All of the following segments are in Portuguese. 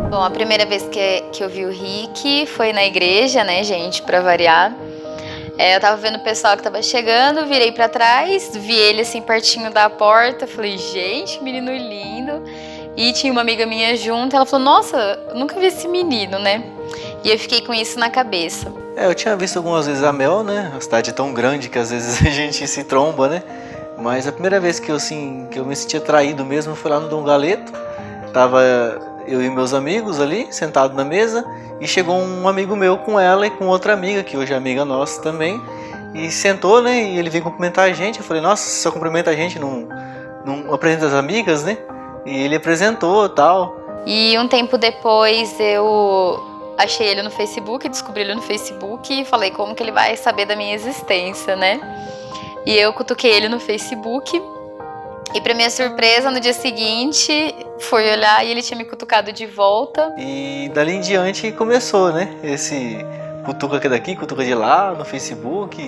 Bom, a primeira vez que eu vi o Rick foi na igreja, né, gente, pra variar. Eu tava vendo o pessoal que tava chegando, virei pra trás, vi ele assim pertinho da porta, falei, gente, menino lindo. E tinha uma amiga minha junto, ela falou, nossa, eu nunca vi esse menino, né? E eu fiquei com isso na cabeça. Eu tinha visto algumas vezes a Mel, né? A cidade é tão grande que às vezes a gente se tromba, né? Mas a primeira vez que eu me senti atraído mesmo foi lá no Dom Galeto. Tava eu e meus amigos ali, sentados na mesa, e chegou um amigo meu com ela e com outra amiga, que hoje é amiga nossa também, e sentou, né? E ele veio cumprimentar a gente. Eu falei, nossa, você só cumprimenta a gente, não apresenta as amigas, né? E ele apresentou e tal. E um tempo depois eu achei ele no Facebook, descobri ele no Facebook e falei, como que ele vai saber da minha existência, né? E eu cutuquei ele no Facebook. E pra minha surpresa, no dia seguinte, foi olhar e ele tinha me cutucado de volta. E dali em diante começou, né? Esse cutuca aqui daqui, cutuca de lá, no Facebook.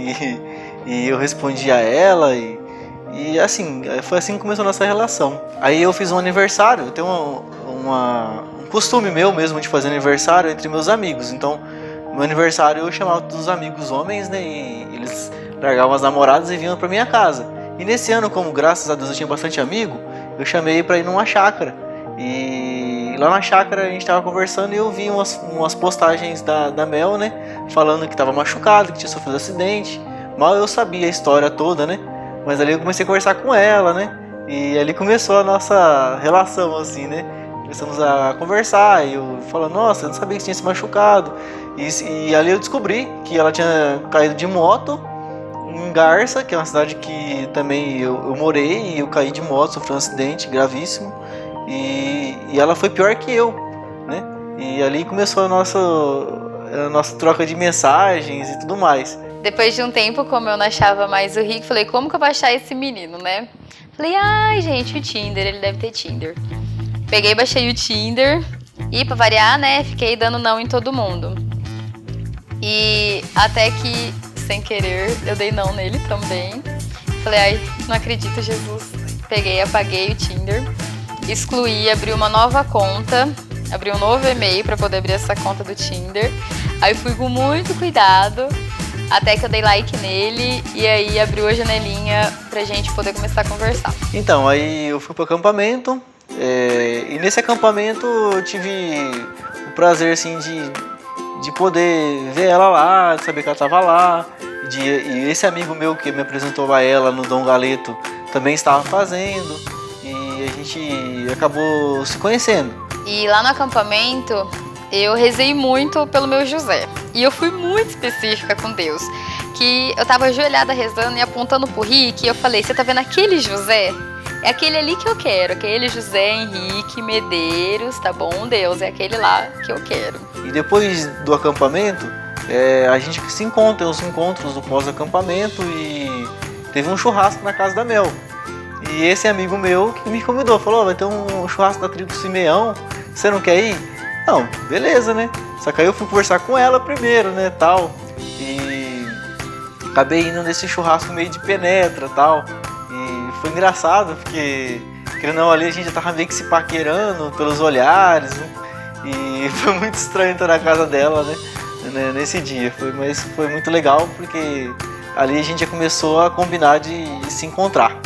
E eu respondi a ela e assim, foi assim que começou a nossa relação. Aí eu fiz um aniversário, eu tenho um costume meu mesmo de fazer aniversário entre meus amigos. Então, no aniversário eu chamava todos os amigos homens, né? E eles largavam as namoradas e vinham pra minha casa. E nesse ano, como graças a Deus eu tinha bastante amigo, eu chamei pra ir numa chácara. E lá na chácara a gente tava conversando e eu vi umas postagens da Mel, né? Falando que tava machucado, que tinha sofrido acidente. Mal eu sabia a história toda, né? Mas ali eu comecei a conversar com ela, né? E ali começou a nossa relação, assim, né? Começamos a conversar e eu falando, nossa, eu não sabia que tinha se machucado. E ali eu descobri que ela tinha caído de moto em Garça, que é uma cidade que também eu morei, e eu caí de moto, sofri um acidente gravíssimo, e ela foi pior que eu, né? E ali começou a nossa troca de mensagens e tudo mais. Depois de um tempo, como eu não achava mais o Rick, falei, como que eu vou achar esse menino, né? Falei, ai gente, o Tinder, ele deve ter Tinder. Peguei, baixei o Tinder, e pra variar, né, fiquei dando não em todo mundo. E até que, sem querer, eu dei não nele também. Falei, ai, não acredito, Jesus. Peguei, apaguei o Tinder, excluí, abri uma nova conta, abri um novo e-mail pra poder abrir essa conta do Tinder. Aí fui com muito cuidado, até que eu dei like nele e aí abriu a janelinha pra gente poder começar a conversar. Então, aí eu fui pro acampamento, e nesse acampamento eu tive o prazer, assim, de poder ver ela lá, de saber que ela estava lá. E esse amigo meu que me apresentou a ela no Dom Galeto também estava fazendo. E a gente acabou se conhecendo. E lá no acampamento eu rezei muito pelo meu José. E eu fui muito específica com Deus. Que eu tava ajoelhada rezando e apontando pro Rick. E eu falei, você tá vendo aquele José? É aquele ali que eu quero, aquele José Henrique Medeiros, tá bom, Deus? É aquele lá que eu quero. E depois do acampamento, a gente se encontra, os encontros do pós-acampamento, e teve um churrasco na casa da Mel. E esse amigo meu que me convidou, falou, vai ter um churrasco da tribo Simeão, você não quer ir? Não, beleza, né? Só que aí eu fui conversar com ela primeiro, né, tal. E acabei indo nesse churrasco meio de penetra, tal. E foi engraçado, porque, querendo ou não, ali a gente já tava meio que se paquerando pelos olhares, né? E foi muito estranho entrar na casa dela, né? Nesse dia. Mas foi muito legal, porque ali a gente já começou a combinar de se encontrar.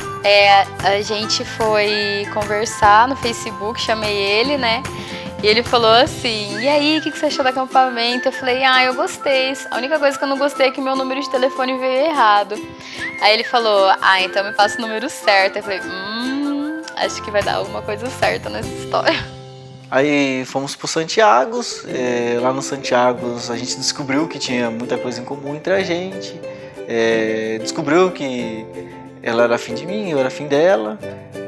A gente foi conversar no Facebook, chamei ele, né? E ele falou assim, e aí, o que você achou do acampamento? Eu falei, eu gostei. A única coisa que eu não gostei é que meu número de telefone veio errado. Aí ele falou, então me passa o número certo. Eu falei, acho que vai dar alguma coisa certa nessa história. Aí fomos pro Santiago, lá no Santiago a gente descobriu que tinha muita coisa em comum entre a gente. Descobriu que ela era afim de mim, eu era afim dela.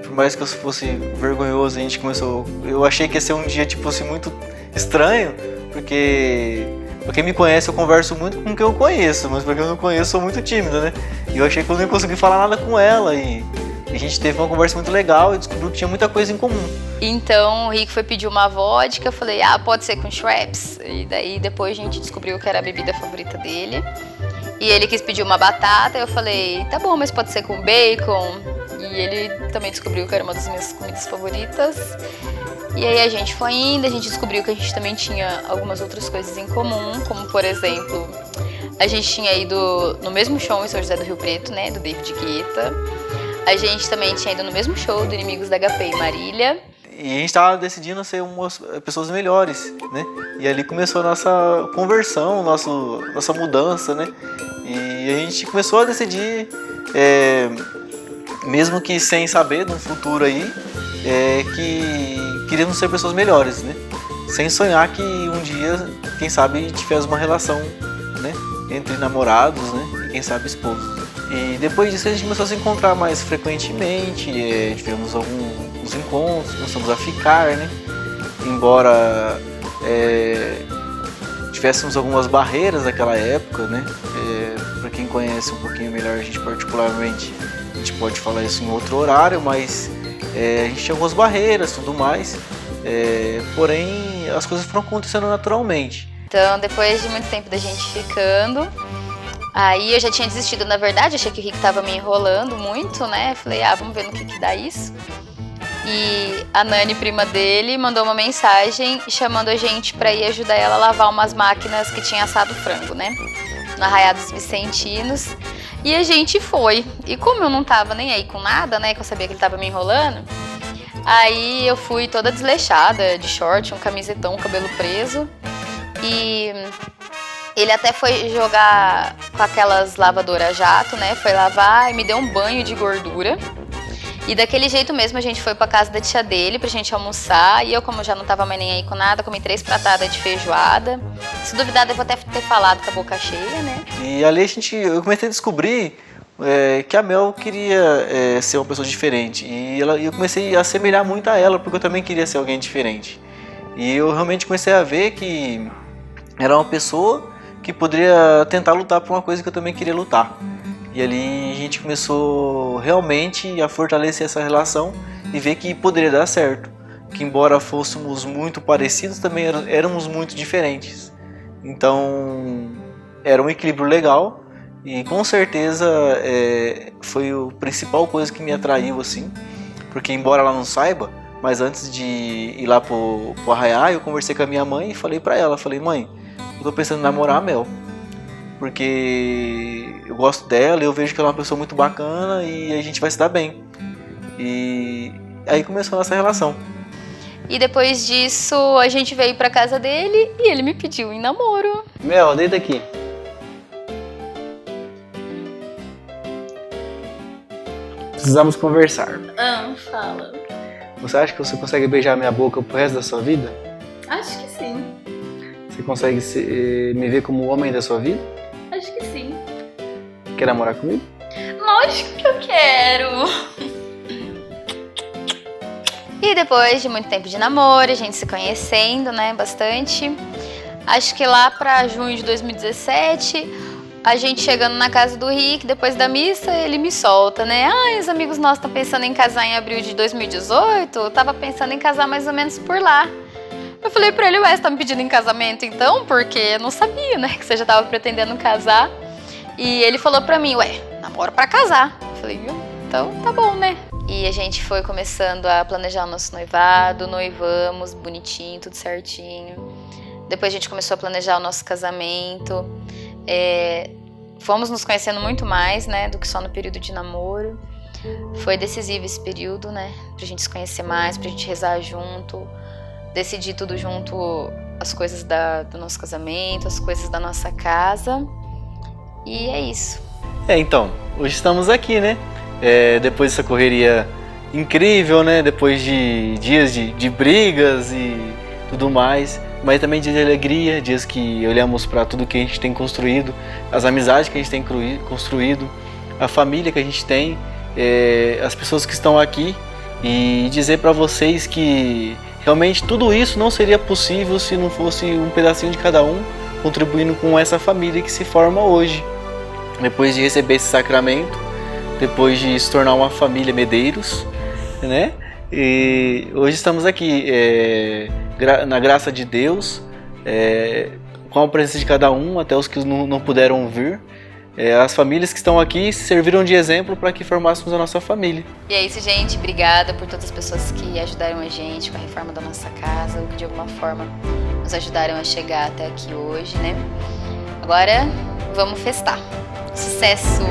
Por mais que eu fosse vergonhoso, a gente começou... Eu achei que ia ser um dia, tipo assim, muito estranho, porque pra quem me conhece eu converso muito com quem eu conheço, mas pra quem eu não conheço eu sou muito tímido, né? E eu achei que eu não ia conseguir falar nada com ela, e a gente teve uma conversa muito legal e descobriu que tinha muita coisa em comum. Então o Rick foi pedir uma vodka, eu falei, pode ser com Schweppes. E daí depois a gente descobriu que era a bebida favorita dele. E ele quis pedir uma batata, eu falei, tá bom, mas pode ser com bacon. E ele também descobriu que era uma das minhas comidas favoritas. E aí a gente foi indo, a gente descobriu que a gente também tinha algumas outras coisas em comum, como por exemplo, a gente tinha ido no mesmo show em São José do Rio Preto, né, do David Guetta. A gente também tinha ido no mesmo show do Inimigos da HP em Marília. E a gente tava decidindo ser pessoas melhores, né? E ali começou a nossa conversão, nossa mudança, né? E a gente começou a decidir, mesmo que sem saber, no futuro aí, que queríamos ser pessoas melhores, né? Sem sonhar que um dia, quem sabe, tivesse uma relação, né? Entre namorados, né? E quem sabe esposos. E depois disso a gente começou a se encontrar mais frequentemente, tivemos alguns encontros, começamos a ficar, né? Embora tivéssemos algumas barreiras naquela época, né? Para quem conhece um pouquinho melhor a gente particularmente, a gente pode falar isso em outro horário, mas a gente tinha algumas barreiras e tudo mais, porém as coisas foram acontecendo naturalmente. Então, depois de muito tempo da gente ficando, aí eu já tinha desistido, na verdade, achei que o Rick tava me enrolando muito, né? Falei, vamos ver no que dá isso. E a Nani, prima dele, mandou uma mensagem chamando a gente pra ir ajudar ela a lavar umas máquinas que tinha assado frango, né? No Arraiado dos Vicentinos. E a gente foi. E como eu não tava nem aí com nada, né? Que eu sabia que ele tava me enrolando, aí eu fui toda desleixada, de short, um camisetão, cabelo preso. E ele até foi jogar com aquelas lavadoras a jato, né? Foi lavar e me deu um banho de gordura. E daquele jeito mesmo a gente foi pra casa da tia dele pra gente almoçar. E eu, como já não tava mais nem aí com nada, comi 3 pratadas de feijoada. Se duvidar, eu vou até ter falado com a boca cheia, né? E ali eu comecei a descobrir que a Mel queria ser uma pessoa diferente. E eu comecei a assemelhar muito a ela, porque eu também queria ser alguém diferente. E eu realmente comecei a ver que era uma pessoa que poderia tentar lutar por uma coisa que eu também queria lutar. E ali a gente começou realmente a fortalecer essa relação e ver que poderia dar certo. Que embora fôssemos muito parecidos, também éramos muito diferentes. Então era um equilíbrio legal e com certeza foi a principal coisa que me atraiu assim. Porque embora ela não saiba, mas antes de ir lá pro Arraiá, eu conversei com a minha mãe e falei pra ela, mãe, eu tô pensando em namorar a Mel. Porque eu gosto dela, eu vejo que ela é uma pessoa muito bacana e a gente vai se dar bem. E aí começou a nossa relação. E depois disso, a gente veio pra casa dele e ele me pediu em namoro. Mel, deita aqui. Precisamos conversar. Fala. Você acha que você consegue beijar minha boca pro resto da sua vida? Acho que sim. Você consegue me ver como o homem da sua vida? Acho que sim. Quer namorar comigo? Lógico que eu quero. E depois de muito tempo de namoro, a gente se conhecendo, né, bastante. Acho que lá pra junho de 2017, a gente chegando na casa do Rick, depois da missa, ele me solta, né? Os amigos nossos estão pensando em casar em abril de 2018. Eu tava pensando em casar mais ou menos por lá. Eu falei pra ele, você tá me pedindo em casamento então? Porque eu não sabia, né, que você já tava pretendendo casar. E ele falou pra mim, namoro pra casar. Eu falei, então tá bom, né? E a gente foi começando a planejar o nosso noivado, noivamos, bonitinho, tudo certinho. Depois a gente começou a planejar o nosso casamento. Fomos nos conhecendo muito mais, né, do que só no período de namoro. Foi decisivo esse período, né, pra gente se conhecer mais, pra gente rezar junto, decidir tudo junto, as coisas do nosso casamento, as coisas da nossa casa. E é isso. Então, hoje estamos aqui, né? Depois dessa correria incrível, né? Depois de dias de brigas e tudo mais, mas também dias de alegria, dias que olhamos para tudo que a gente tem construído, as amizades que a gente tem construído, a família que a gente tem, as pessoas que estão aqui, e dizer para vocês que realmente tudo isso não seria possível se não fosse um pedacinho de cada um contribuindo com essa família que se forma hoje. Depois de receber esse sacramento, depois de se tornar uma família Medeiros, né? E hoje estamos aqui, na graça de Deus, com a presença de cada um, até os que não puderam vir, as famílias que estão aqui serviram de exemplo para que formássemos a nossa família. E é isso, gente. Obrigada por todas as pessoas que ajudaram a gente com a reforma da nossa casa, ou que de alguma forma nos ajudaram a chegar até aqui hoje, né? Agora, vamos festar. Sucesso!